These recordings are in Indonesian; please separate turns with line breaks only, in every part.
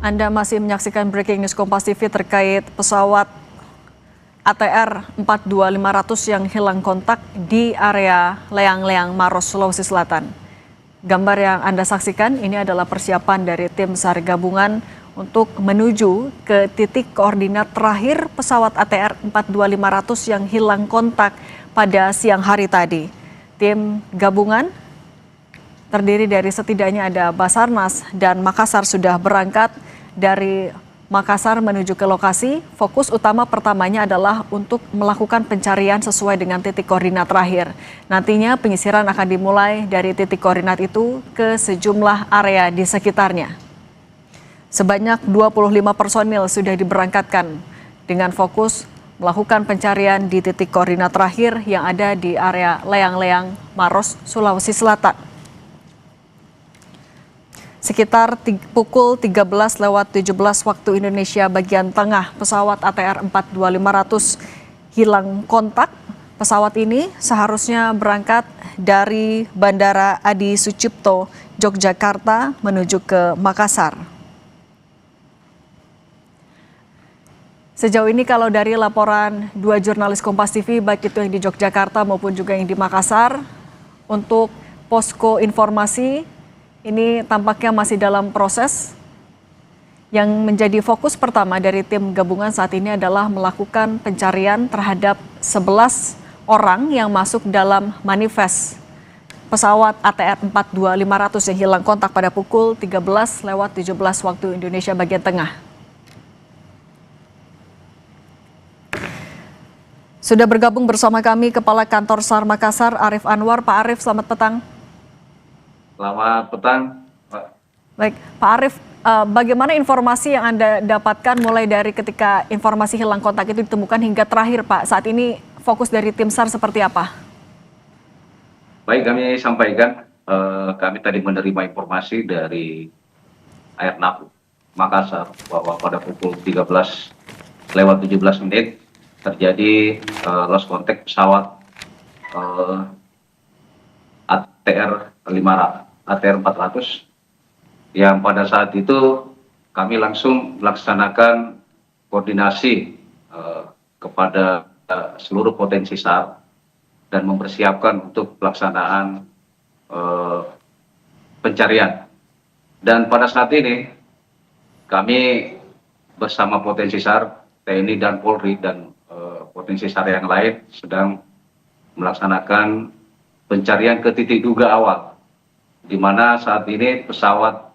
Anda masih menyaksikan Breaking News Kompas TV terkait pesawat ATR 42500 yang hilang kontak di area Leang-Leang, Maros, Sulawesi Selatan. Gambar yang Anda saksikan ini adalah persiapan dari tim SAR gabungan untuk menuju ke titik koordinat terakhir pesawat ATR 42500 yang hilang kontak pada siang hari tadi. Tim gabungan terdiri dari setidaknya ada Basarnas dan Makassar sudah berangkat dari Makassar menuju ke lokasi. Fokus utama pertamanya adalah untuk melakukan pencarian sesuai dengan titik koordinat terakhir. Nantinya penyisiran akan dimulai dari titik koordinat itu ke sejumlah area di sekitarnya. Sebanyak 25 personil sudah diberangkatkan dengan fokus melakukan pencarian di titik koordinat terakhir yang ada di area Leang-Leang, Maros, Sulawesi Selatan. Sekitar pukul 13:17 waktu Indonesia bagian tengah, pesawat ATR 42500 hilang kontak. Pesawat ini seharusnya berangkat dari Bandara Adi Sucipto, Yogyakarta menuju ke Makassar. Sejauh ini kalau dari laporan dua jurnalis Kompas TV, baik itu yang di Yogyakarta maupun juga yang di Makassar, untuk posko informasi ini tampaknya masih dalam proses. Yang menjadi fokus pertama dari tim gabungan saat ini adalah melakukan pencarian terhadap 11 orang yang masuk dalam manifest pesawat ATR 42500 yang hilang kontak pada pukul 13:17 waktu Indonesia bagian tengah. Sudah bergabung bersama kami Kepala Kantor SAR Makassar, Arief Anwar. Pak Arief, selamat petang.
Selamat petang, Pak.
Baik, Pak Arief, bagaimana informasi yang Anda dapatkan mulai dari ketika informasi hilang kontak itu ditemukan hingga terakhir, Pak? Saat ini fokus dari tim SAR seperti apa?
Baik, kami sampaikan, kami tadi menerima informasi dari Airnav Makassar bahwa pada pukul 13:17 terjadi lost contact pesawat ATR 400 yang pada saat itu kami langsung melaksanakan koordinasi kepada seluruh potensi SAR dan mempersiapkan untuk pelaksanaan pencarian. Dan pada saat ini kami bersama potensi SAR, TNI dan Polri dan potensi SAR yang lain sedang melaksanakan pencarian ke titik duga awal, di mana saat ini pesawat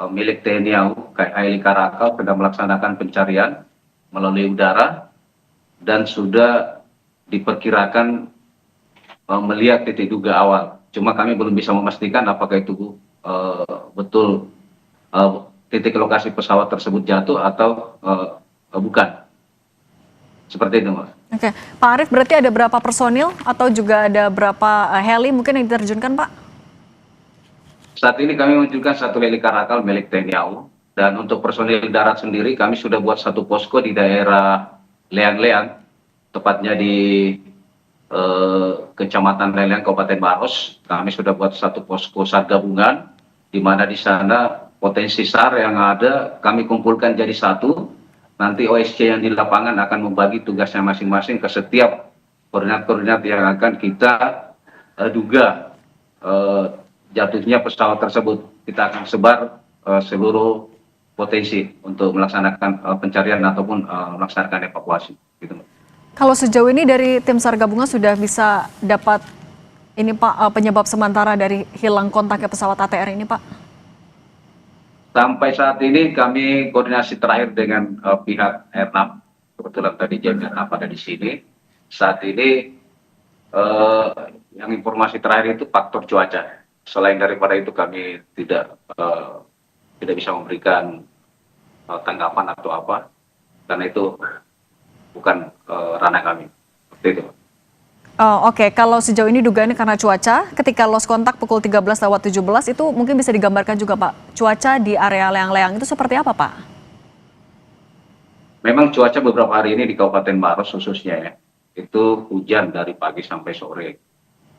milik TNI AU KAI Karakal sedang melaksanakan pencarian melalui udara dan sudah diperkirakan melihat titik duga awal. Cuma kami belum bisa memastikan apakah itu betul titik lokasi pesawat tersebut jatuh atau bukan. Seperti itu, Mbak.
Oke, Pak Arief, berarti ada berapa personil atau juga ada berapa heli mungkin yang diterjunkan, Pak?
Saat ini kami menunjukkan satu heli Karakal milik TNI AU, dan untuk personil darat sendiri kami sudah buat satu posko di daerah Leang-Leang, tepatnya di Kecamatan Leang, Kabupaten Maros. Kami sudah buat satu posko SAR gabungan, di mana di sana potensi SAR yang ada kami kumpulkan jadi satu. Nanti OSC yang di lapangan akan membagi tugasnya masing-masing ke setiap koordinat-koordinat yang akan kita duga jatuhnya pesawat tersebut. Kita akan sebar seluruh potensi untuk melaksanakan pencarian ataupun melaksanakan evakuasi. Gitu.
Kalau sejauh ini dari tim SAR gabungan sudah bisa dapat ini, Pak, penyebab sementara dari hilang kontaknya pesawat ATR ini, Pak?
Sampai saat ini kami koordinasi terakhir dengan pihak Airnav. Kebetulan tadi jam Airnav ada di sini. Saat ini yang informasi terakhir itu faktor cuaca. Selain daripada itu kami tidak bisa memberikan tanggapan atau apa, karena itu bukan ranah kami. Seperti itu.
Oke, kalau sejauh ini dugaannya karena cuaca, ketika lost kontak pukul 13:17 itu mungkin bisa digambarkan juga, Pak. Cuaca di area Leang-Leang itu seperti apa, Pak?
Memang cuaca beberapa hari ini di Kabupaten Maros khususnya ya, itu hujan dari pagi sampai sore.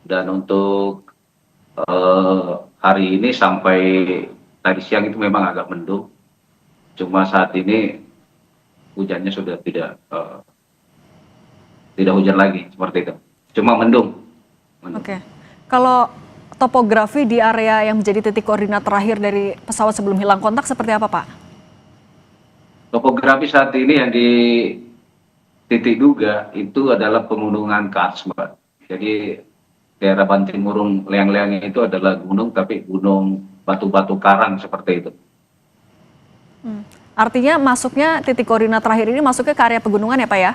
Dan untuk hari ini sampai tadi siang itu memang agak mendung. Cuma saat ini hujannya sudah tidak hujan lagi seperti itu. Cuma mendung.
Oke. Kalau topografi di area yang menjadi titik koordinat terakhir dari pesawat sebelum hilang kontak seperti apa, Pak?
Topografi saat ini yang di titik duga itu adalah pegunungan kars, Mbak. Jadi daerah Bantimurung Leang-Leang itu adalah gunung, tapi gunung batu-batu karang seperti itu.
Artinya masuknya titik koordinat terakhir ini masuknya ke area pegunungan ya, Pak ya?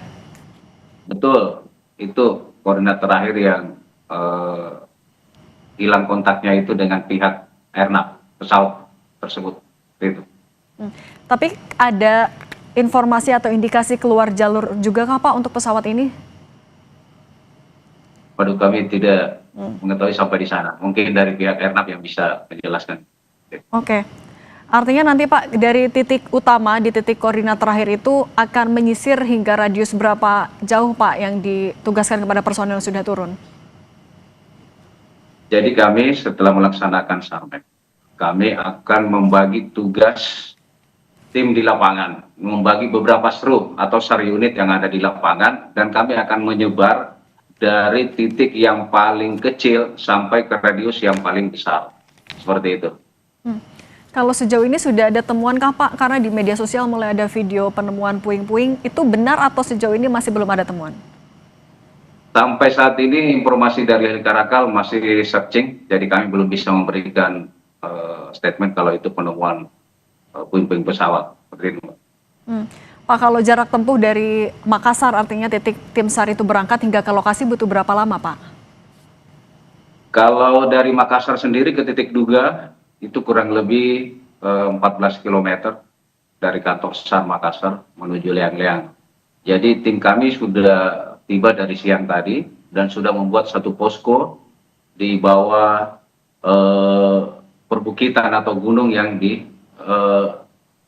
Betul, itu koordinat terakhir yang hilang kontaknya itu dengan pihak airnav pesawat tersebut. Itu.
Tapi ada informasi atau indikasi keluar jalur juga kah Pak untuk pesawat ini?
Waduh, kami tidak mengetahui sampai di sana. Mungkin dari pihak airnav yang bisa menjelaskan.
Oke. Artinya nanti Pak dari titik utama di titik koordinat terakhir itu akan menyisir hingga radius berapa jauh Pak yang ditugaskan kepada personel yang sudah turun?
Jadi kami setelah melaksanakan SARMEK, kami akan membagi tugas tim di lapangan, membagi beberapa SRU atau SAR unit yang ada di lapangan, dan kami akan menyebar dari titik yang paling kecil sampai ke radius yang paling besar. Seperti itu.
Kalau sejauh ini sudah ada temuan kah Pak? Karena di media sosial mulai ada video penemuan puing-puing, itu benar atau sejauh ini masih belum ada temuan?
Sampai saat ini informasi dari Heli Karakal masih searching, jadi kami belum bisa memberikan statement kalau itu penemuan puing-puing pesawat. Seperti itu.
Pak, kalau jarak tempuh dari Makassar artinya titik tim SAR itu berangkat hingga ke lokasi butuh berapa lama Pak?
Kalau dari Makassar sendiri ke titik duga itu kurang lebih 14 km dari kantor SAR Makassar menuju Leang-Leang. Jadi tim kami sudah tiba dari siang tadi dan sudah membuat satu posko di bawah perbukitan atau gunung yang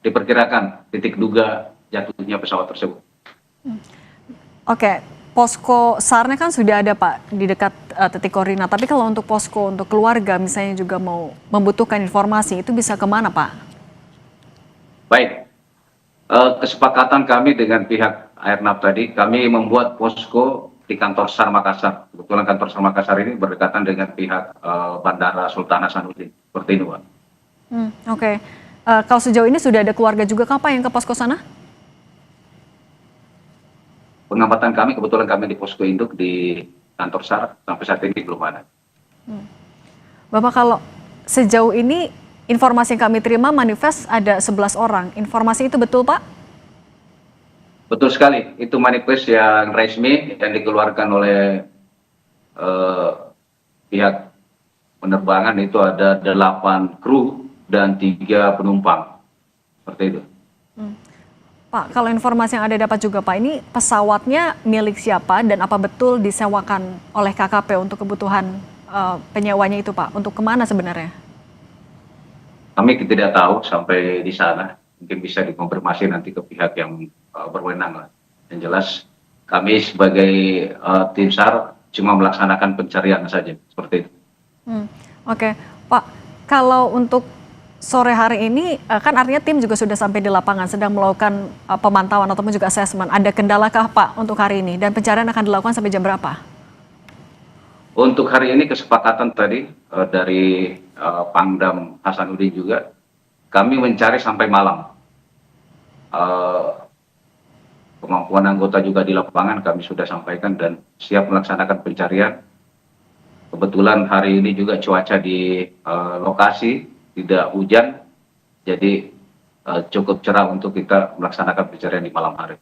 diperkirakan titik duga jatuhnya pesawat tersebut.
Oke, posko SAR-nya kan sudah ada Pak di dekat titik koordinat. Tapi kalau untuk posko untuk keluarga misalnya juga mau membutuhkan informasi itu bisa kemana Pak?
Baik, kesepakatan kami dengan pihak airnav tadi, kami membuat posko di kantor SAR Makassar. Kebetulan kantor SAR Makassar ini berdekatan dengan pihak Bandara Sultan Hasanuddin. Seperti itu, Pak.
Oke. Kalau sejauh ini sudah ada keluarga juga kah Pak yang ke posko sana?
Pengamatan kami, kebetulan kami di posko induk di kantor SAR, sampai saat ini belum ada.
Bapak, kalau sejauh ini informasi yang kami terima manifest ada 11 orang. Informasi itu betul Pak?
Betul sekali, itu manifest yang resmi yang dikeluarkan oleh pihak penerbangan, itu ada 8 kru dan 3 penumpang. Seperti itu.
Pak, kalau informasi yang ada dapat juga Pak, ini pesawatnya milik siapa dan apa betul disewakan oleh KKP untuk kebutuhan penyewanya itu Pak? Untuk kemana sebenarnya?
Kami tidak tahu sampai di sana, mungkin bisa dikonfirmasi nanti ke pihak yang berwenang lah. Yang jelas kami sebagai tim SAR cuma melaksanakan pencarian saja, seperti itu.
Oke, Pak, kalau untuk sore hari ini kan artinya tim juga sudah sampai di lapangan sedang melakukan pemantauan ataupun juga asesmen. Ada kendalakah Pak untuk hari ini dan pencarian akan dilakukan sampai jam berapa?
Untuk hari ini kesepakatan tadi dari Pangdam Hasanuddin juga, kami mencari sampai malam. Kemampuan anggota juga di lapangan kami sudah sampaikan dan siap melaksanakan pencarian. Kebetulan hari ini juga cuaca di lokasi tidak hujan, jadi cukup cerah untuk kita melaksanakan pencarian di malam hari.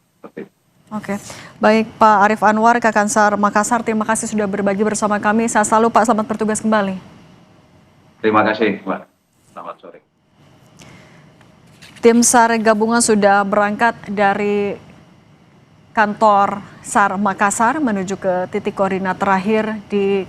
Oke, baik Pak Arif Anwar, Kakansar Makassar, terima kasih sudah berbagi bersama kami. Sehat selalu Pak, selamat bertugas kembali.
Terima kasih Mbak, selamat sore.
Tim SAR gabungan sudah berangkat dari kantor SAR Makassar menuju ke titik koordinat terakhir di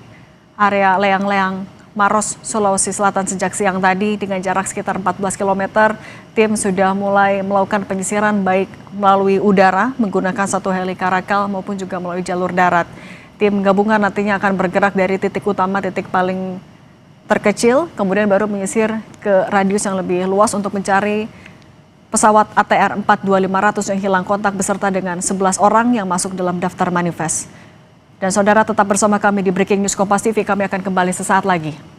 area Leang-Leang Maros, Sulawesi Selatan sejak siang tadi dengan jarak sekitar 14 km. Tim sudah mulai melakukan penyisiran baik melalui udara menggunakan satu heli Karakal maupun juga melalui jalur darat. Tim gabungan nantinya akan bergerak dari titik utama, titik paling terkecil, kemudian baru menyisir ke radius yang lebih luas untuk mencari pesawat ATR 42500 yang hilang kontak beserta dengan 11 orang yang masuk dalam daftar manifest. Dan saudara tetap bersama kami di Breaking News Kompas TV, kami akan kembali sesaat lagi.